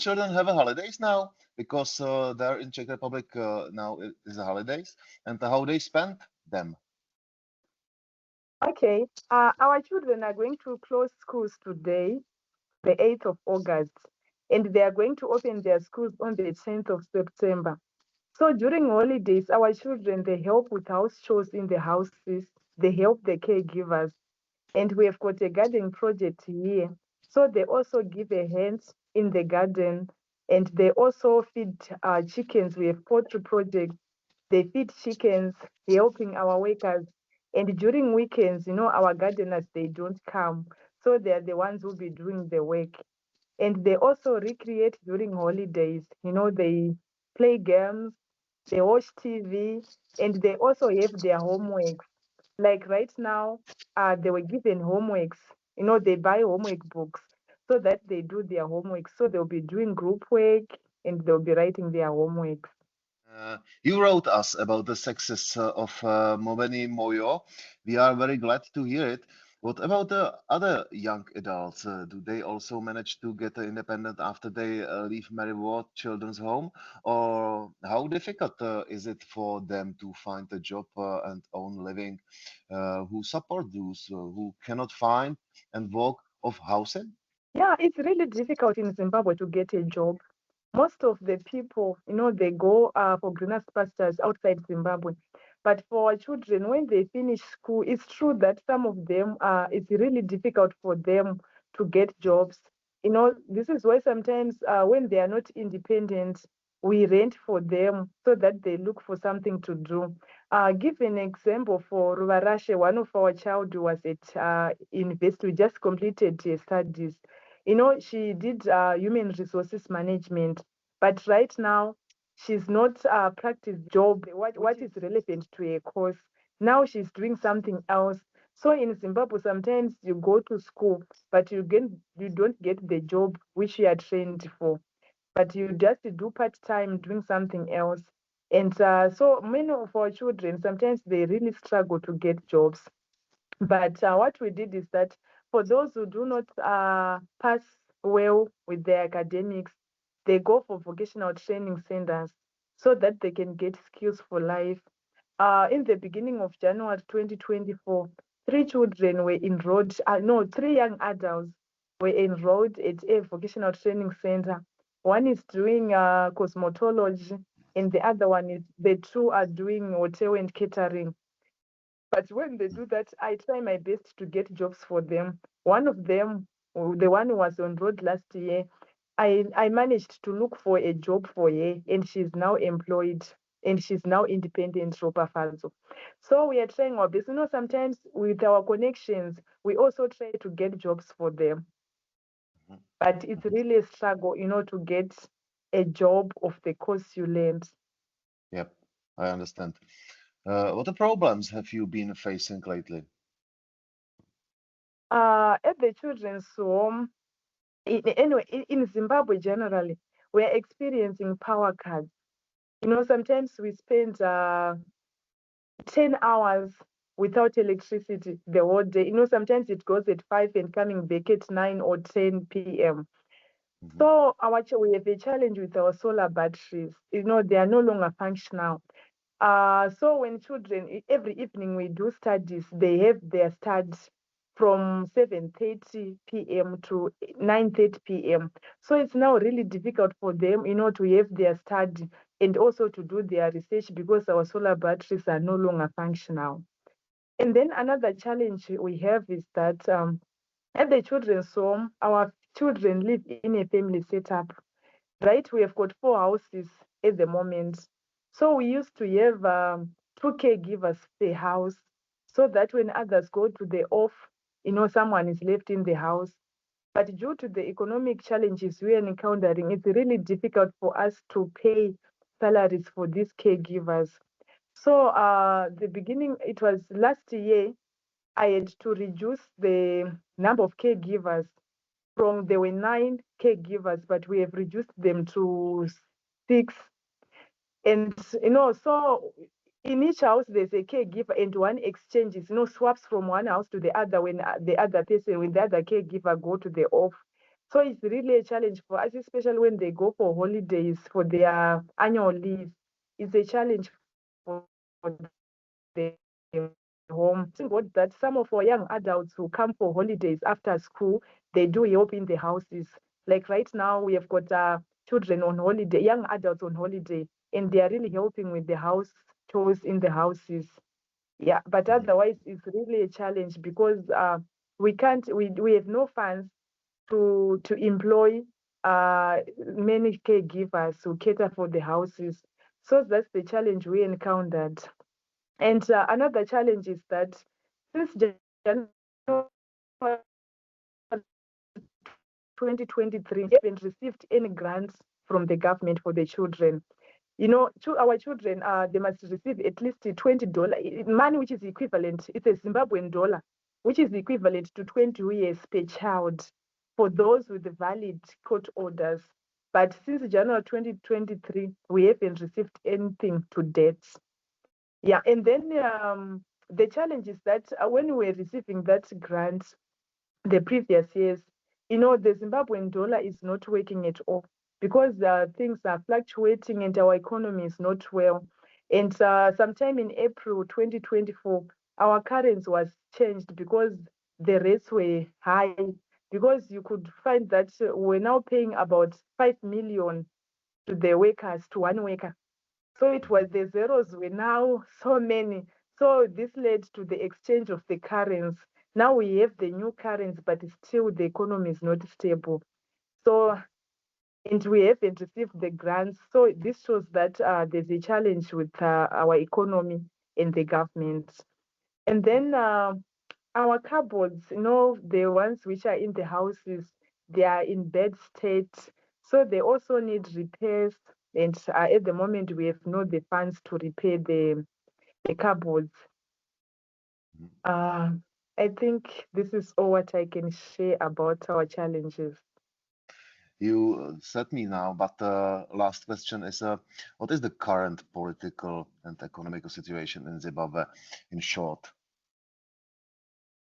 children have a holidays now? Because they're in Czech Republic now it is the holidays, and how they spend them. Okay. Our children are going to close schools today, the 8th of August, and they are going to open their schools on the 10th of September. So during holidays, our children, they help with house chores in the houses, they help the caregivers, and we have got a garden project here. So they also give a hand in the garden, and they also feed chickens. We have poultry project. They feed chickens, helping our workers. And during weekends, our gardeners, they don't come. So they are the ones who be doing the work. And they also recreate during holidays. They play games, they watch TV, and they also have their homeworks. Like right now, they were given homeworks. They buy homework books so that they do their homework. So they'll be doing group work and they'll be writing their homeworks. You wrote us about the success of Moveni Moyo. We are very glad to hear it. What about the other young adults? Do they also manage to get independent after they leave Marivod Children's Home? Or how difficult is it for them to find a job and own living? Who support those who cannot find and work of housing? Yeah, it's really difficult in Zimbabwe to get a job. Most of the people, they go for greener pastures outside Zimbabwe. But for our children, when they finish school, it's true that some of them, it's really difficult for them to get jobs. This is why sometimes when they are not independent, we rent for them so that they look for something to do. Give an example for Ruvarashe, one of our child was at university, we just completed her studies. She did human resources management, but right now she's not practice job what is relevant to a course. Now she's doing something else. So in Zimbabwe, sometimes you go to school, but you don't get the job which you are trained for, but you just do part time doing something else. And so many of our children sometimes they really struggle to get jobs. But what we did is that for those who do not pass well with their academics, they go for vocational training centers so that they can get skills for life. In the beginning of January 2024, three children were enrolled, no, three young adults were enrolled at a vocational training center. One is doing cosmetology, and the other one is, the two are doing hotel and catering. But when they do that, I try my best to get jobs for them. One of them, the one who was on road last year, I managed to look for a job for her, and she's now employed and she's now independent Ropafazo. So we are trying our best. Sometimes with our connections, we also try to get jobs for them. Mhm, But it's mhm. really a struggle, to get a job of the course you learned. Yep, I understand. What the problems have you been facing lately? At the children's home, anyway, in Zimbabwe generally, we're experiencing power cuts. Sometimes we spend 10 hours without electricity the whole day. Sometimes it goes at 5 and coming back at 9 or 10 p.m. Mhm. So we have a challenge with our solar batteries. They are no longer functional. So when children, every evening we do studies, they have their studies from 7:30 p.m. to 9:30 p.m. So it's now really difficult for them, to have their study and also to do their research because our solar batteries are no longer functional. And then another challenge we have is that at the children's home, our children live in a family setup, right? We have got four houses at the moment. So we used to have two caregivers per house so that when others go to the off, someone is left in the house. But due to the economic challenges we are encountering, it's really difficult for us to pay salaries for these caregivers. So the beginning, it was last year, I had to reduce the number of caregivers from there were nine caregivers, but we have reduced them to six. And so in each house there's a caregiver, and one exchanges, swaps from one house to the other when the other person, when the other caregiver go to the off. So it's really a challenge for us, especially when they go for holidays for their annual leave. It's a challenge for them home. Thank God that some of our young adults who come for holidays after school, they do help in the houses. Like right now, we have got children on holiday, young adults on holiday, and they are really helping with the house chores in the houses. Yeah, but otherwise, it's really a challenge because we can't, we have no funds to employ many caregivers who cater for the houses. So that's the challenge we encountered. And another challenge is that since January 2023, we haven't received any grants from the government for the children. You know, our children, they must receive at least $20 money, which is equivalent. It's a Zimbabwean dollar, which is equivalent to 20 years per child for those with valid court orders. But since January 2023, we haven't received anything to date. Yeah, and then the challenge is that when we were receiving that grant the previous years, you know, the Zimbabwean dollar is not working at all because things are fluctuating and our economy is not well. And sometime in April 2024, our currency was changed because the rates were high. Because you could find that we're now paying about 5 million to the workers, to one worker. So it was the zeros were now so many. So this led to the exchange of the currency. Now we have the new currency, but still the economy is not stable. So, and we haven't received the grants. So this shows that there's a challenge with our economy and the government. And then our cupboards, you know, the ones which are in the houses, they are in bad state. So they also need repairs. And at the moment, we have not the funds to repair the cupboards. Uh, I think this is all what I can share about our challenges. You said me now, but last question is, what is the current political and economical situation in Zimbabwe in short?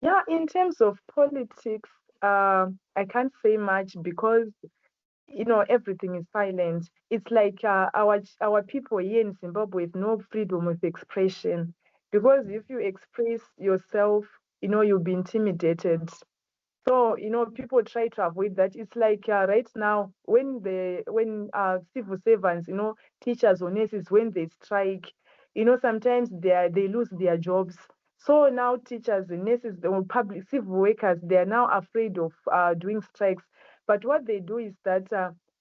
Yeah, in terms of politics, I can't say much because you know everything is silent. It's like our people here in Zimbabwe have no freedom of expression because if you express yourself, you know you'll be intimidated. So you know people try to avoid that. It's like right now when civil servants, you know, teachers or nurses, when they strike, you know sometimes they lose their jobs. So now teachers and nurses, the public civil workers, they are now afraid of doing strikes. But what they do is that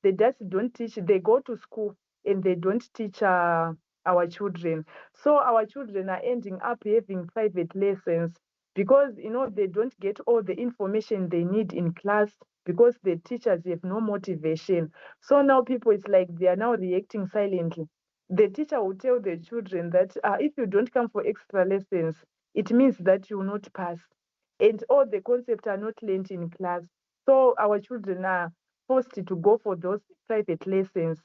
they just don't teach. They go to school and they don't teach our children. So our children are ending up having private lessons because you know they don't get all the information they need in class because the teachers have no motivation. So now people, it's like they are now reacting silently. The teacher will tell the children that if you don't come for extra lessons, it means that you will not pass, and all the concepts are not learned in class. So our children are forced to go for those private lessons,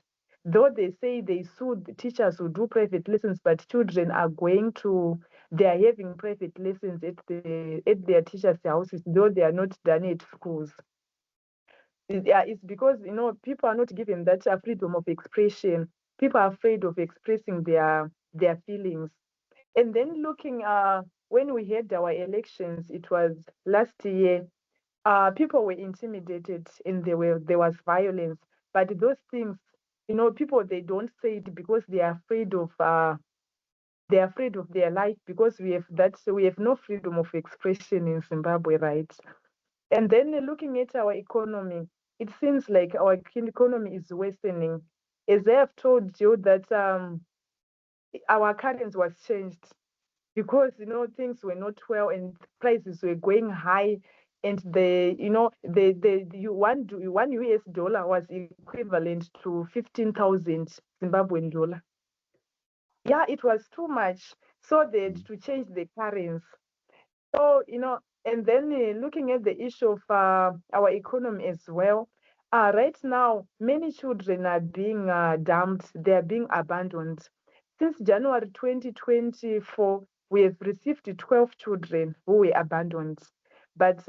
though they say they sue the teachers who do private lessons, but children are going to, they are having private lessons at their teachers' houses, though they are not done at schools. Yeah, it's because you know people are not given that freedom of expression. People are afraid of expressing their feelings. And then looking when we had our elections, it was last year. People were intimidated and there was violence. But those things, you know, people they don't say it because they're afraid of their life because we have no freedom of expression in Zimbabwe, right? And then looking at our economy, it seems like our economy is worsening. As I have told you that our currency was changed because you know things were not well and prices were going high, and the you know the one US dollar was equivalent to 15,000 Zimbabwean dollar. Yeah, it was too much. So they had to change the currency. So, you know, and then looking at the issue of our economy as well, right now, many children are being dumped, they are being abandoned. Since January 2024, we have received 12 children who were abandoned. But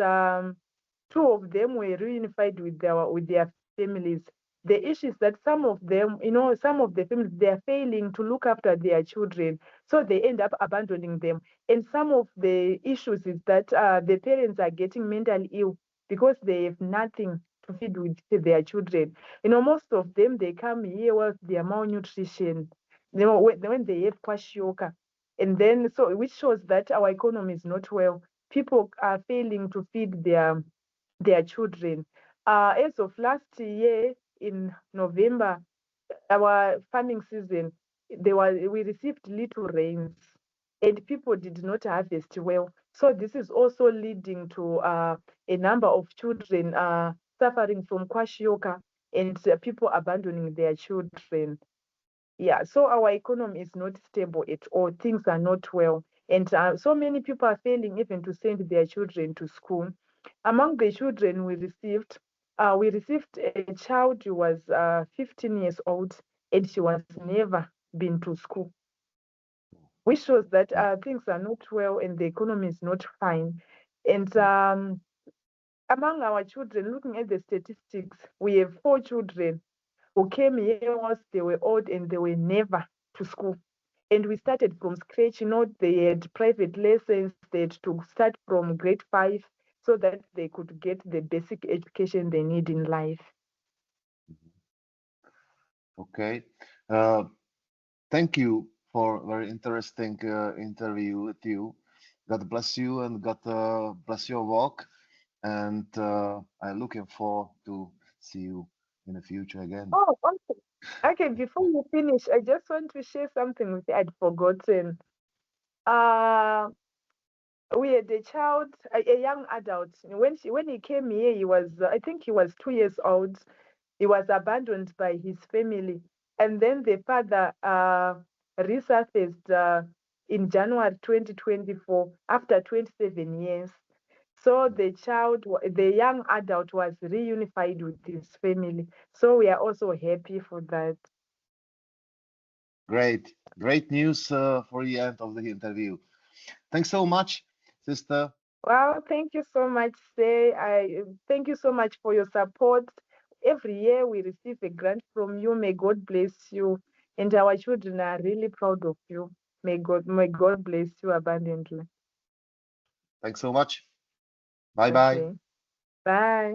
2 of them were reunified with their families. The issue is that some of them, some of the families, they are failing to look after their children, so they end up abandoning them. And some of the issues is that the parents are getting mentally ill because they have nothing to feed with their children. Most of them, they come here with their malnutrition, when they have kwashiorkor. And then, so which shows that our economy is not well. People are failing to feed their children. As of last year in November, our farming season, we received little rains, and people did not harvest well. So this is also leading to a number of children suffering from kwashiorkor and people abandoning their children. Yeah, so our economy is not stable at all. Things are not well. And so many people are failing even to send their children to school. Among the children we received a child who was 15 years old, and she was never been to school, which shows that things are not well and the economy is not fine. And among our children, looking at the statistics, we have 4 children who came here whilst they were old and they were never to school. And we started from scratch. They had private lessons. They had to start from grade 5 so that they could get the basic education they need in life. Okay. Thank you for a very interesting interview with you. God bless you and God bless your work. And I'm looking forward to see you in the future again. Oh, okay. Okay, before you finish, I just want to share something with you I'd forgotten. Uh, we had a child, a young adult. When he came here, I think he was 2 years old. He was abandoned by his family, and then the father resurfaced in January 2024 after 27 years. So the young adult was reunified with his family. So we are also happy for that. Great news for the end of the interview. Thanks so much, sister. Well, thank you so much, Say. I thank you so much for your support. Every year we receive a grant from you. May God bless you. And our children are really proud of you. May God bless you abundantly. Thanks so much. Bye bye. Okay. Bye.